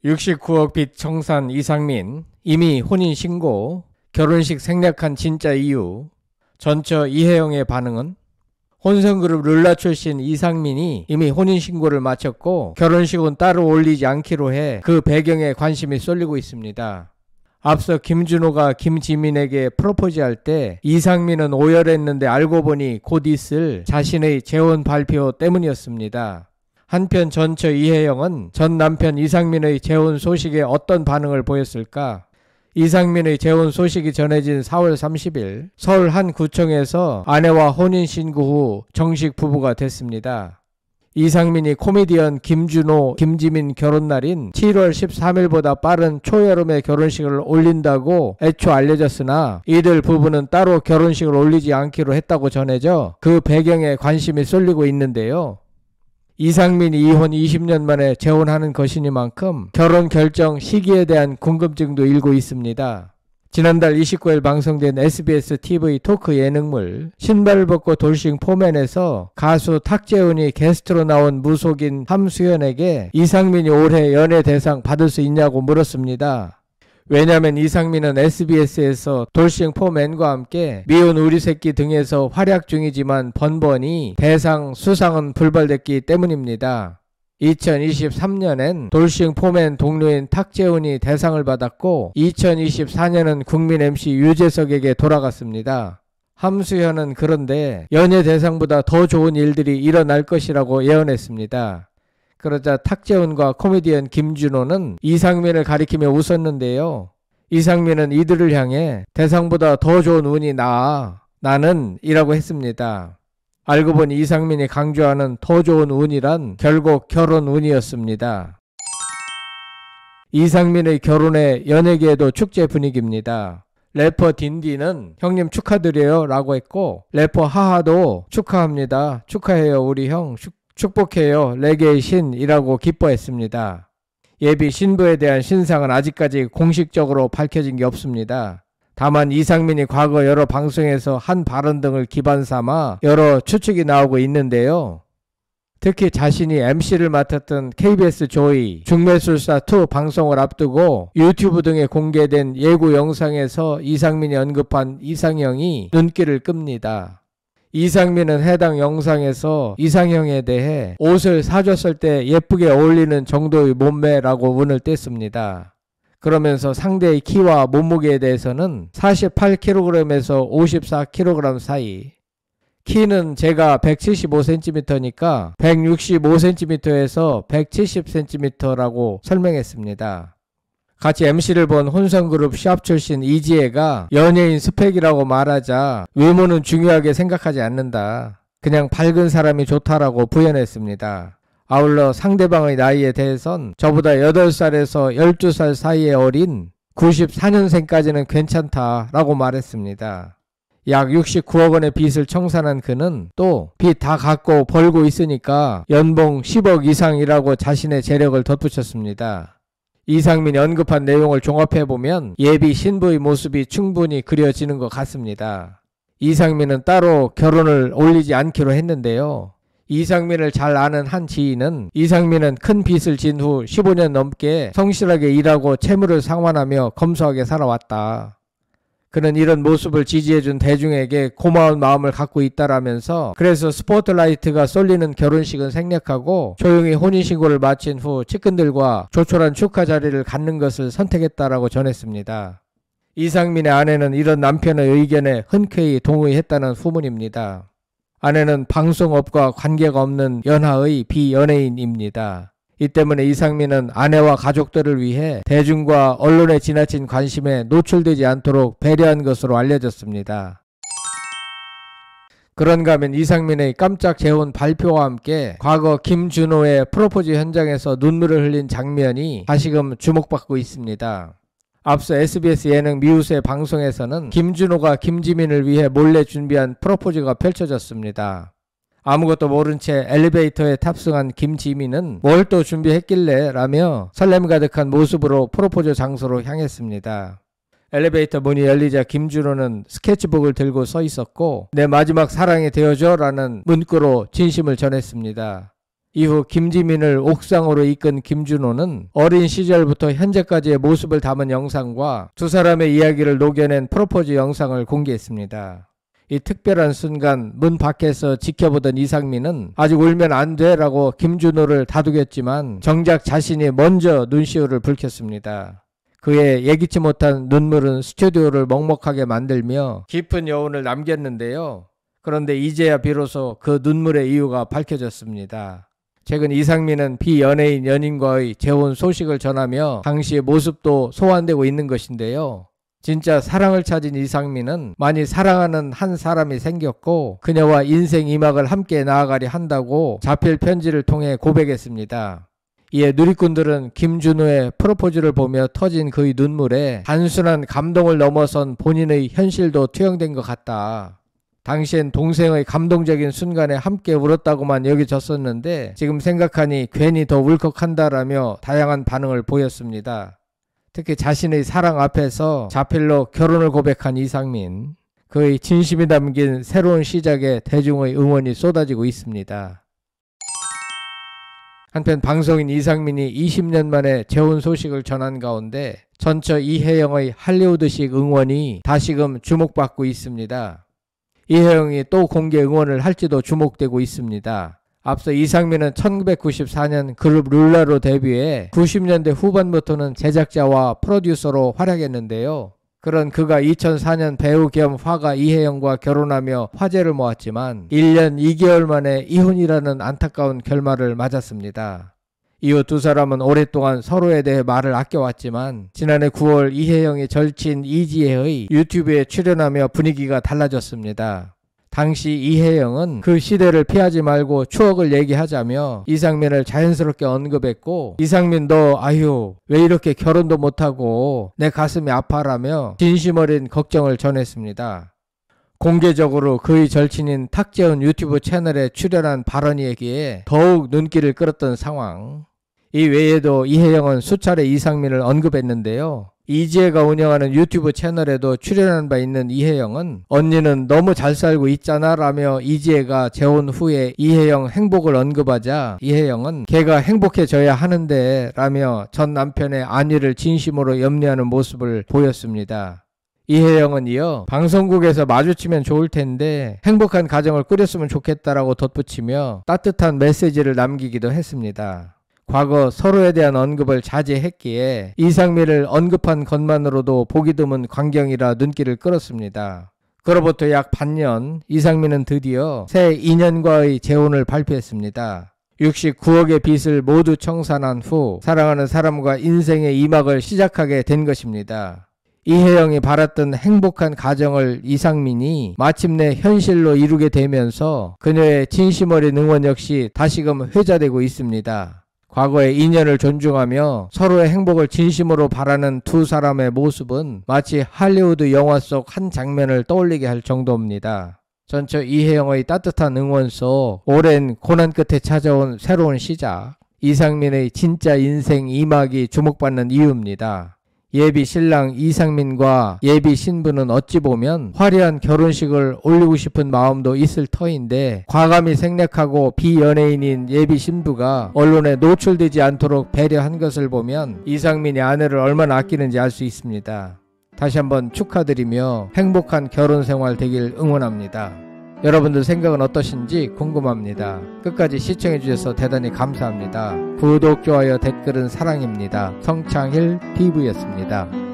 69억 빚 청산 이상민, 이미 혼인신고, 결혼식 생략한 진짜 이유, 전처 이혜영의 반응은? 혼성그룹 룰라 출신 이상민이 이미 혼인신고를 마쳤고 결혼식은 따로 올리지 않기로 해 그 배경에 관심이 쏠리고 있습니다. 앞서 김준호가 김지민에게 프로포즈할 때 이상민은 오열했는데 알고 보니 곧 있을 자신의 재혼 발표 때문이었습니다. 한편 전처 이혜영은 전 남편 이상민의 재혼 소식에 어떤 반응을 보였을까? 이상민의 재혼 소식이 전해진 4월 30일 서울 한 구청에서 아내와 혼인신고 후 정식 부부가 됐습니다. 이상민이 코미디언 김준호, 김지민 결혼날인 7월 13일보다 빠른 초여름에 결혼식을 올린다고 애초 알려졌으나 이들 부부는 따로 결혼식을 올리지 않기로 했다고 전해져 그 배경에 관심이 쏠리고 있는데요. 이상민이 이혼 20년 만에 재혼하는 것이니만큼 결혼 결정 시기에 대한 궁금증도 일고 있습니다. 지난달 29일 방송된 SBS TV 토크 예능물 신발을 벗고 돌싱 포맨에서 가수 탁재훈이 게스트로 나온 무속인 함수연에게 이상민이 올해 연예대상 받을 수 있냐고 물었습니다. 왜냐면 이상민은 SBS에서 돌싱 포맨과 함께 미운 우리 새끼 등에서 활약 중이지만 번번이 대상 수상은 불발됐기 때문입니다. 2023년엔 돌싱 포맨 동료인 탁재훈이 대상을 받았고 2024년은 국민 MC 유재석에게 돌아갔습니다. 함수현은 그런데 연예 대상보다 더 좋은 일들이 일어날 것이라고 예언했습니다. 그러자 탁재훈과 코미디언 김준호는 이상민을 가리키며 웃었는데요. 이상민은 이들을 향해 대상보다 더 좋은 운이 나아 나는 이라고 했습니다. 알고 보니 이상민이 강조하는 더 좋은 운이란 결국 결혼 운이었습니다. 이상민의 결혼에 연예계에도 축제 분위기입니다. 래퍼 딘딘은 형님 축하드려요 라고 했고 래퍼 하하도 축하합니다. 축하해요 우리 형 축복해요 레게의 신이라고 기뻐했습니다. 예비 신부에 대한 신상은 아직까지 공식적으로 밝혀진 게 없습니다. 다만 이상민이 과거 여러 방송에서 한 발언 등을 기반 삼아 여러 추측이 나오고 있는데요. 특히 자신이 MC를 맡았던 KBS 조이 중매술사2 방송을 앞두고 유튜브 등에 공개된 예고 영상에서 이상민이 언급한 이상형이 눈길을 끕니다. 이상민은 해당 영상에서 이상형에 대해 옷을 사줬을 때 예쁘게 어울리는 정도의 몸매라고 운을 뗐습니다. 그러면서 상대의 키와 몸무게에 대해서는 48kg에서 54kg 사이, 키는 제가 175cm니까 165cm에서 170cm라고 설명했습니다. 같이 MC를 본 혼성그룹 샵 출신 이지혜가 연예인 스펙이라고 말하자 외모는 중요하게 생각하지 않는다. 그냥 밝은 사람이 좋다라고 부연했습니다. 아울러 상대방의 나이에 대해선 저보다 8살에서 12살 사이에 어린 94년생까지는 괜찮다라고 말했습니다. 약 69억 원의 빚을 청산한 그는 또 빚 다 갚고 벌고 있으니까 연봉 10억 이상이라고 자신의 재력을 덧붙였습니다. 이상민이 언급한 내용을 종합해보면 예비 신부의 모습이 충분히 그려지는 것 같습니다. 이상민은 따로 결혼을 올리지 않기로 했는데요. 이상민을 잘 아는 한 지인은 이상민은 큰 빚을 진 후 15년 넘게 성실하게 일하고 채무를 상환하며 검소하게 살아왔다. 그는 이런 모습을 지지해준 대중에게 고마운 마음을 갖고 있다라면서 그래서 스포트라이트가 쏠리는 결혼식은 생략하고 조용히 혼인신고를 마친 후 측근들과 조촐한 축하 자리를 갖는 것을 선택했다라고 전했습니다. 이상민의 아내는 이런 남편의 의견에 흔쾌히 동의했다는 후문입니다. 아내는 방송업과 관계가 없는 연하의 비연예인입니다. 이 때문에 이상민은 아내와 가족들을 위해 대중과 언론의 지나친 관심에 노출되지 않도록 배려한 것으로 알려졌습니다. 그런가 하면 이상민의 깜짝 재혼 발표와 함께 과거 김준호의 프로포즈 현장에서 눈물을 흘린 장면이 다시금 주목받고 있습니다. 앞서 SBS 예능 미우새 방송에서는 김준호가 김지민을 위해 몰래 준비한 프로포즈가 펼쳐졌습니다. 아무것도 모른 채 엘리베이터에 탑승한 김지민은 뭘 또 준비했길래 라며 설렘 가득한 모습으로 프로포즈 장소로 향했습니다. 엘리베이터 문이 열리자 김준호는 스케치북을 들고 서 있었고 내 마지막 사랑이 되어줘 라는 문구로 진심을 전했습니다. 이후 김지민을 옥상으로 이끈 김준호는 어린 시절부터 현재까지의 모습을 담은 영상과 두 사람의 이야기를 녹여낸 프로포즈 영상을 공개했습니다. 이 특별한 순간 문 밖에서 지켜보던 이상민은 아직 울면 안 돼 라고 김준호를 다독였지만 정작 자신이 먼저 눈시울을 붉혔습니다. 그의 예기치 못한 눈물은 스튜디오를 먹먹하게 만들며 깊은 여운을 남겼는데요. 그런데 이제야 비로소 그 눈물의 이유가 밝혀졌습니다. 최근 이상민은 비연예인 연인과의 재혼 소식을 전하며 당시의 모습도 소환되고 있는 것인데요. 진짜 사랑을 찾은 이상민은 많이 사랑하는 한 사람이 생겼고 그녀와 인생 2막을 함께 나아가려 한다고 자필 편지를 통해 고백했습니다. 이에 누리꾼들은 김준호의 프로포즈를 보며 터진 그의 눈물에 단순한 감동을 넘어선 본인의 현실도 투영된 것 같다. 당시엔 동생의 감동적인 순간에 함께 울었다고만 여겨졌었는데 지금 생각하니 괜히 더 울컥한다라며 다양한 반응을 보였습니다. 특히 자신의 사랑 앞에서 자필로 결혼을 고백한 이상민, 그의 진심이 담긴 새로운 시작에 대중의 응원이 쏟아지고 있습니다. 한편 방송인 이상민이 20년 만에 재혼 소식을 전한 가운데 전처 이혜영의 할리우드식 응원이 다시금 주목받고 있습니다. 이혜영이 또 공개 응원을 할지도 주목되고 있습니다. 앞서 이상민은 1994년 그룹 룰라로 데뷔해 90년대 후반부터는 제작자와 프로듀서로 활약했는데요. 그런 그가 2004년 배우 겸 화가 이혜영과 결혼하며 화제를 모았지만 1년 2개월 만에 이혼이라는 안타까운 결말을 맞았습니다. 이후 두 사람은 오랫동안 서로에 대해 말을 아껴왔지만 지난해 9월 이혜영의 절친 이지혜의 유튜브에 출연하며 분위기가 달라졌습니다. 당시 이혜영은 그 시대를 피하지 말고 추억을 얘기하자며 이상민을 자연스럽게 언급했고 이상민 너 아휴 왜 이렇게 결혼도 못하고 내 가슴이 아파라며 진심 어린 걱정을 전했습니다. 공개적으로 그의 절친인 탁재훈 유튜브 채널에 출연한 발언이기에 더욱 눈길을 끌었던 상황. 이 외에도 이혜영은 수차례 이상민을 언급했는데요. 이지혜가 운영하는 유튜브 채널에도 출연한 바 있는 이혜영은 언니는 너무 잘 살고 있잖아 라며 이지혜가 재혼 후에 이혜영 행복을 언급하자 이혜영은 걔가 행복해져야 하는데 라며 전 남편의 안위를 진심으로 염려하는 모습을 보였습니다. 이혜영은 이어 방송국에서 마주치면 좋을 텐데 행복한 가정을 꾸렸으면 좋겠다라고 덧붙이며 따뜻한 메시지를 남기기도 했습니다. 과거 서로에 대한 언급을 자제했기에 이상민을 언급한 것만으로도 보기 드문 광경이라 눈길을 끌었습니다. 그로부터 약 반년 이상민은 드디어 새 인연과의 재혼을 발표했습니다. 69억의 빚을 모두 청산한 후 사랑하는 사람과 인생의 2막을 시작하게 된 것입니다. 이혜영이 바랐던 행복한 가정을 이상민이 마침내 현실로 이루게 되면서 그녀의 진심 어린 응원 역시 다시금 회자되고 있습니다. 과거의 인연을 존중하며 서로의 행복을 진심으로 바라는 두 사람의 모습은 마치 할리우드 영화 속 한 장면을 떠올리게 할 정도입니다. 전처 이혜영의 따뜻한 응원 속 오랜 고난 끝에 찾아온 새로운 시작, 이상민의 진짜 인생 2막이 주목받는 이유입니다. 예비 신랑 이상민과 예비 신부는 어찌 보면 화려한 결혼식을 올리고 싶은 마음도 있을 터인데 과감히 생략하고 비연예인인 예비 신부가 언론에 노출되지 않도록 배려한 것을 보면 이상민이 아내를 얼마나 아끼는지 알 수 있습니다. 다시 한번 축하드리며 행복한 결혼 생활 되길 응원합니다. 여러분들 생각은 어떠신지 궁금합니다. 끝까지 시청해주셔서 대단히 감사합니다. 구독, 좋아요, 댓글은 사랑입니다. 성창일 TV였습니다.